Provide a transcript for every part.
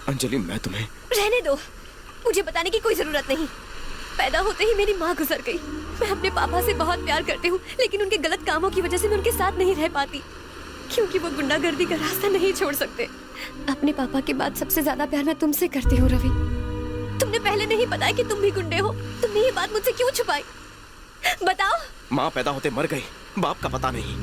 अंजलि मैं तुम्हें रहने दो, मुझे बताने की कोई जरूरत नहीं। पैदा होते ही मेरी माँ गुजर गई। मैं अपने पापा से बहुत प्यार करती हूँ, लेकिन उनके गलत कामों की वजह से मैं उनके साथ नहीं रह पाती, क्योंकि वो गुंडागर्दी का रास्ता नहीं छोड़ सकते। अपने पापा के बाद सबसे ज्यादा प्यार मैं तुमसे करती हूँ रवि। तुमने पहले नहीं बताया कि तुम भी गुंडे हो। तुमने ये बात मुझसे क्यों छुपाई? बताओ। माँ पैदा होते मर गई, बाप का पता नहीं।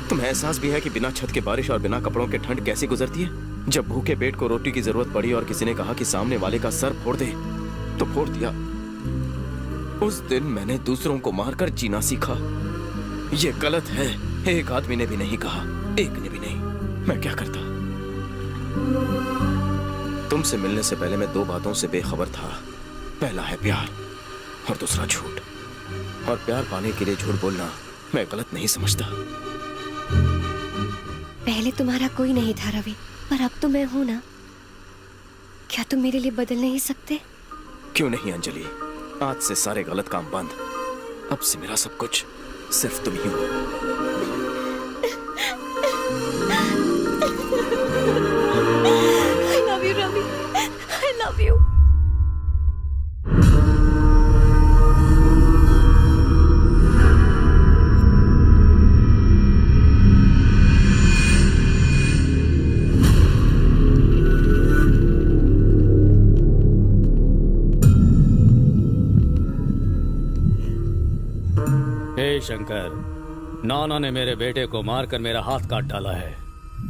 तुम्हें एहसास भी है कि बिना छत के बारिश और बिना कपड़ों के ठंड कैसी गुजरती है? जब भूखे पेट को रोटी की जरूरत पड़ी और किसी ने कहा कि सामने वाले का सर फोड़ दे, तो फोड़ दिया। उस दिन मैंने दूसरों को मारकर जीना सीखा। ये गलत है, एक आदमी ने भी नहीं कहा, एक ने भी नहीं। मैं क्या करता? तुमसे मिलने से पहले मैं दो बातों से बेखबर था। पहला है प्यार और दूसरा झूठ। और प्यार पाने के लिए झूठ बोलना मैं गलत नहीं समझता। पहले तुम्हारा कोई नहीं था रवि, पर अब तो मैं हूं ना। क्या तुम मेरे लिए बदल नहीं सकते? क्यों नहीं अंजलि, आज से सारे गलत काम बंद। अब से मेरा सब कुछ सिर्फ तुम ही हो। I love you, Ravi. I love you. हे शंकर, नाना ने मेरे बेटे को मारकर मेरा हाथ काट डाला है।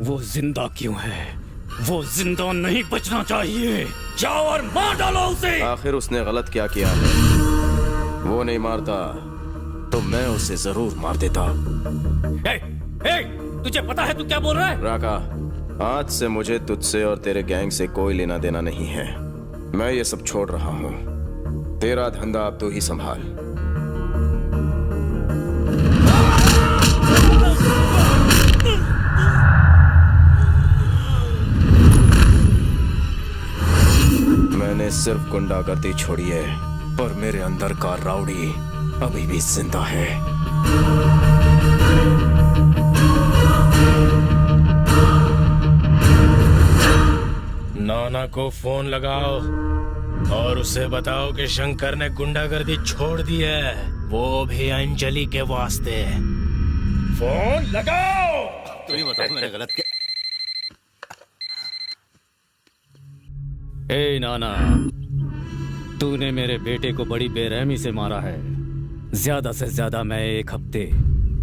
वो जिंदा क्यों है? वो जिंदा नहीं बचना चाहिए। जाओ और मार डालो उसे। आखिर उसने गलत क्या किया है? वो नहीं मारता तो मैं उसे जरूर मार देता। तुझे पता है तू क्या बोल रहा है? राका, आज से मुझे तुझसे और तेरे गैंग से कोई लेना देना नहीं है। मैं ये सब छोड़ रहा हूँ। तेरा धंधा अब तू ही संभाल। मैंने सिर्फ गुंडागर्दी छोड़ी है, पर मेरे अंदर का राउडी अभी भी जिंदा है। नाना को फोन लगाओ और उसे बताओ कि शंकर ने गुंडागर्दी छोड़ दी है, वो भी अंजलि के वास्ते। फोन लगाओ। तुम ही बताओ मैंने गलत किया। ए नाना, तूने मेरे बेटे को बड़ी बेरहमी से मारा है। ज्यादा से ज्यादा मैं 1 हफ्ते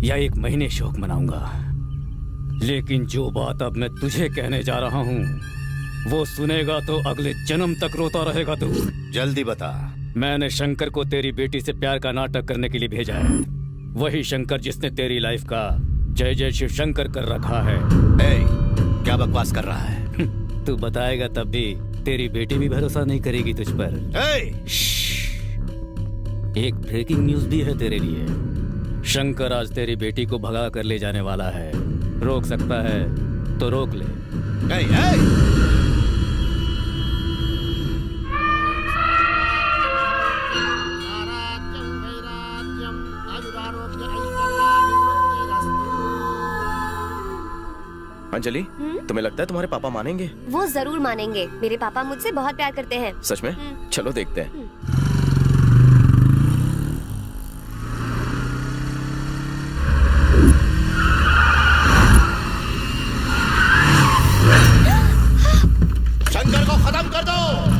या 1 महीने शोक मनाऊंगा, लेकिन जो बात अब मैं तुझे कहने जा रहा हूँ वो सुनेगा तो अगले जन्म तक रोता रहेगा तू। जल्दी बता। मैंने शंकर को तेरी बेटी से प्यार का नाटक करने के लिए भेजा है। वही शंकर जिसने तेरी लाइफ का जय जय शिव शंकर कर रखा है। क्या बकवास कर रहा है? तू बताएगा तब भी तेरी बेटी भी भरोसा नहीं करेगी तुझ पर। एक ब्रेकिंग न्यूज भी है तेरे लिए। शंकर आज तेरी बेटी को भगा कर ले जाने वाला है। रोक सकता है तो रोक ले। अंजलि, तुम्हें लगता है तुम्हारे पापा मानेंगे? वो जरूर मानेंगे। मेरे पापा मुझसे बहुत प्यार करते हैं। सच में? चलो देखते हैं। शंकर को खत्म कर दो।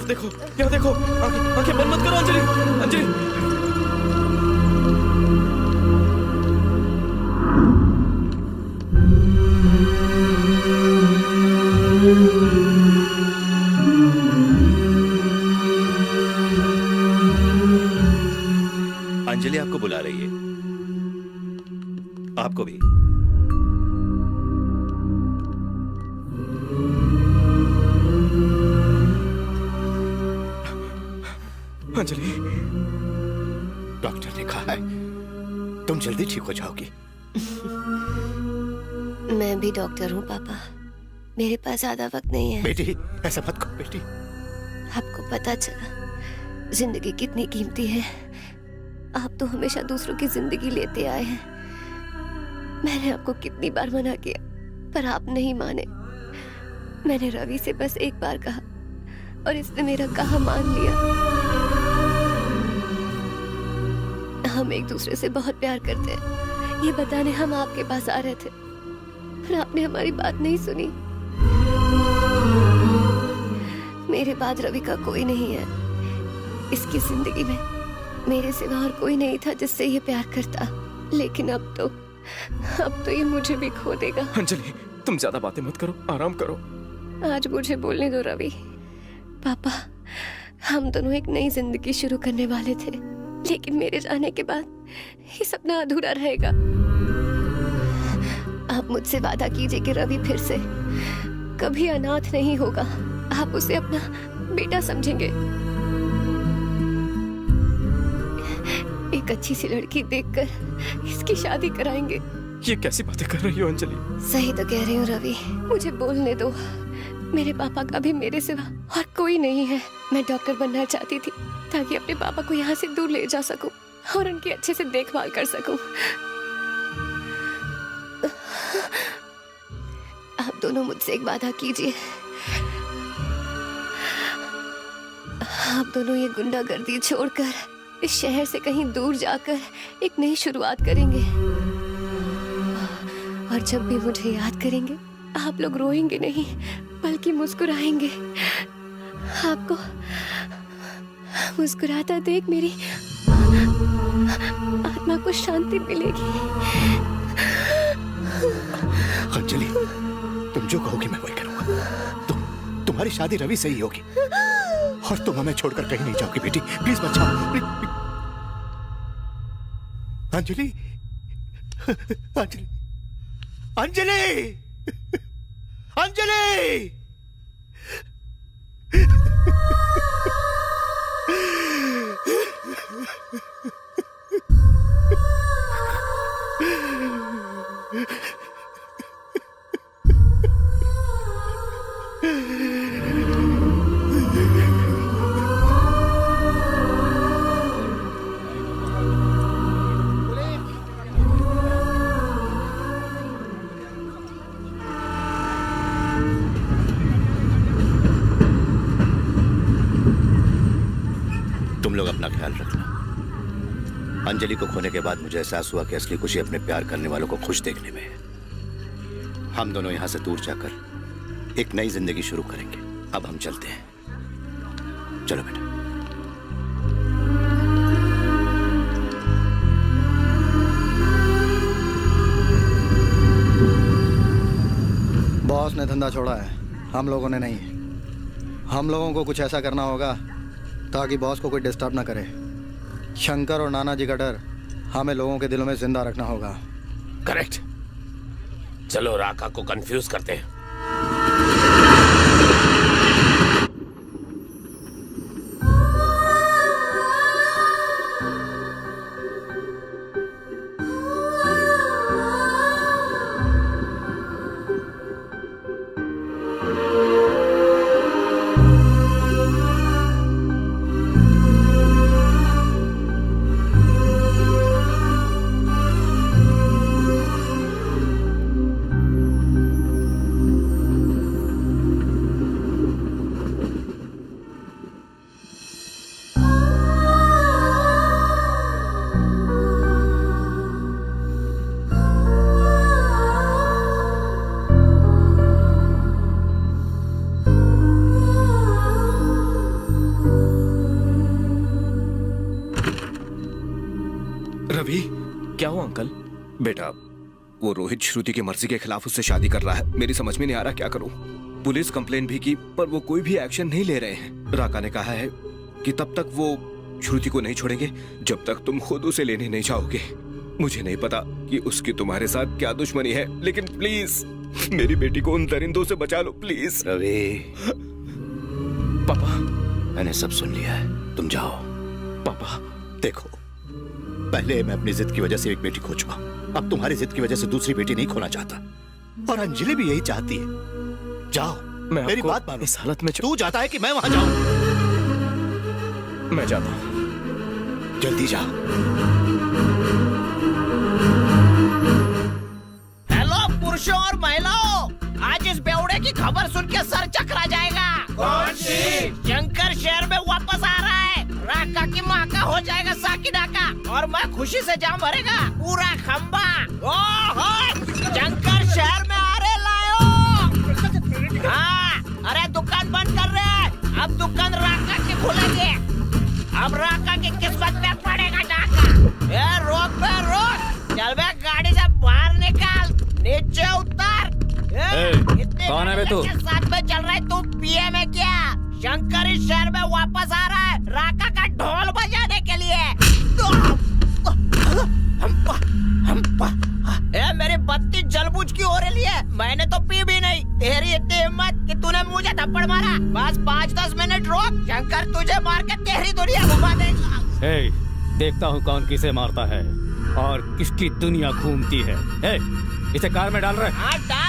तरफ देखो, यहाँ देखो। आंखें बंद मत करो अंजलि। अंजलि अंजलि आपको बुला रही है। आपको भी। अंजलि, डॉक्टर ने कहा है तुम जल्दी ठीक हो जाओगी। मैं भी डॉक्टर हूँ पापा, मेरे पास ज्यादा वक्त नहीं है। बेटी ऐसा मत करो बेटी। आपको पता चला जिंदगी कितनी कीमती है। आप तो हमेशा दूसरों की जिंदगी लेते आए हैं। मैंने आपको कितनी बार मना किया पर आप नहीं माने। मैंने रवि से बस एक बार कहा और इसने मेरा कहा मान लिया। हम एक दूसरे से बहुत प्यार करते हैं, ये बताने हम आपके पास आ रहे थे पर आपने हमारी बात नहीं सुनी। मेरे बाद रवि का कोई नहीं है। इसकी जिंदगी में मेरे सिवा और कोई नहीं था जिससे ये प्यार करता, लेकिन अब तो ये मुझे भी खो देगा। अंजलि तुम ज्यादा बातें मत करो, आराम करो। आज मुझे बोलने दो रवि। पापा, हम दोनों एक नई जिंदगी शुरू करने वाले थे, लेकिन मेरे जाने के बाद ये सपना अधूरा रहेगा। आप मुझसे वादा कीजिए कि रवि फिर से कभी अनाथ नहीं होगा। आप उसे अपना बेटा समझेंगे। एक अच्छी सी लड़की देखकर इसकी शादी कराएंगे। ये कैसी बातें कर रही हो अंजलि? सही तो कह रही हूँ रवि, मुझे बोलने दो। मेरे पापा का भी मेरे सिवा और कोई नहीं है। मैं डॉक्टर बनना चाहती थी ताकि अपने पापा को यहाँ से दूर ले जा सकूं और उनकी अच्छे से देखभाल कर सकूं। आप दोनों मुझसे एक वादा कीजिए। आप दोनों ये गुंडागर्दी छोड़कर इस शहर से कहीं दूर जाकर एक नई शुरुआत करेंगे। और जब भी मुझे याद करेंगे आप लोग रोएंगे नहीं बल्कि मुस्कुराएंगे। आपको मुस्कुराता देख मेरी आत्मा को शांति मिलेगी। अंजलि तुम जो कहोगी मैं वही करूंगा। तुम्हारी शादी रवि से ही होगी और तुम हमें छोड़कर कहीं नहीं जाओगी बेटी। प्लीज मत जाओ। अंजलि अंजलि अंजलि अंजलि तुम लोग अपना ख्याल रखना। अंजलि को खोने के बाद मुझे एहसास हुआ कि असली खुशी अपने प्यार करने वालों को खुश देखने में है। हम दोनों यहां से दूर जाकर एक नई जिंदगी शुरू करेंगे। अब हम चलते हैं। चलो बेटा। बॉस ने धंधा छोड़ा है, हम लोगों ने नहीं। हम लोगों को कुछ ऐसा करना होगा ताकि बॉस को कोई डिस्टर्ब ना करे। शंकर और नाना जी का डर हमें लोगों के दिलों में जिंदा रखना होगा। करेक्ट। चलो राका को कंफ्यूज करते हैं। रवि, क्या हुआ अंकल? बेटा वो रोहित श्रुति की मर्जी के खिलाफ उससे शादी कर रहा है। मेरी समझ में नहीं आ रहा क्या करूं। पुलिस कंप्लेन भी की पर वो कोई भी एक्शन नहीं ले रहे हैं। राका ने कहा है कि तब तक वो श्रुति को नहीं छोड़ेंगे जब तक तुम खुद उसे लेने नहीं जाओगे। मुझे नहीं पता कि उसकी तुम्हारे साथ क्या दुश्मनी है, लेकिन प्लीज मेरी बेटी को उन दरिंदों से बचा लो प्लीज। रवि, पापा। मैंने सब सुन लिया है, तुम जाओ। पापा देखो, पहले मैं अपनी जिद की वजह से एक बेटी खो चुका, अब तुम्हारी जिद की वजह से दूसरी बेटी नहीं खोना चाहता, और अंजलि भी यही चाहती है। जाओ, मैं मेरी आपको बात मानो। इस हालत में तू जाता है कि मैं वहां जाऊं? मैं जाता हूं। जल्दी जा। हेलो पुरुषों और महिलाओं, आज इस बेवड़े की खबर सुन के सर चकरा जाएगा। कौन सी? शंकर शहर में वापस आ रहा है। राका की माँ का हो जाएगा साकिना का, और मैं खुशी से जा मरेगा पूरा खंबा। ओहो, शंकर शहर में आ रहे लायो। हाँ, अरे दुकान बंद कर रहे हैं, अब दुकान राका की खुलेगी। अब राका की किस्मत में पड़ेगा डाका। ए रोक बे रोक, चल बे गाड़ी से बाहर निकाल, नीचे उतर। इतने कौन है बे तू? के साथ में चल रहा है तू, पिए में क्या? शंकर इस शहर में वापस आ रहा है राका का ढोल बजाने के लिए। ए मेरी बत्ती जलबुझ की हो रही है, मैंने तो पी भी नहीं। तेरी इतनी हिम्मत कि तूने मुझे थप्पड़ मारा। बस 5-10 मिनट रोक, शंकर तुझे मार के तेरी दुनिया घुमा देगा। देखता हूँ कौन किसे मारता है और किसकी दुनिया घूमती है। इसे कार में डाल रहे। हाँ डाल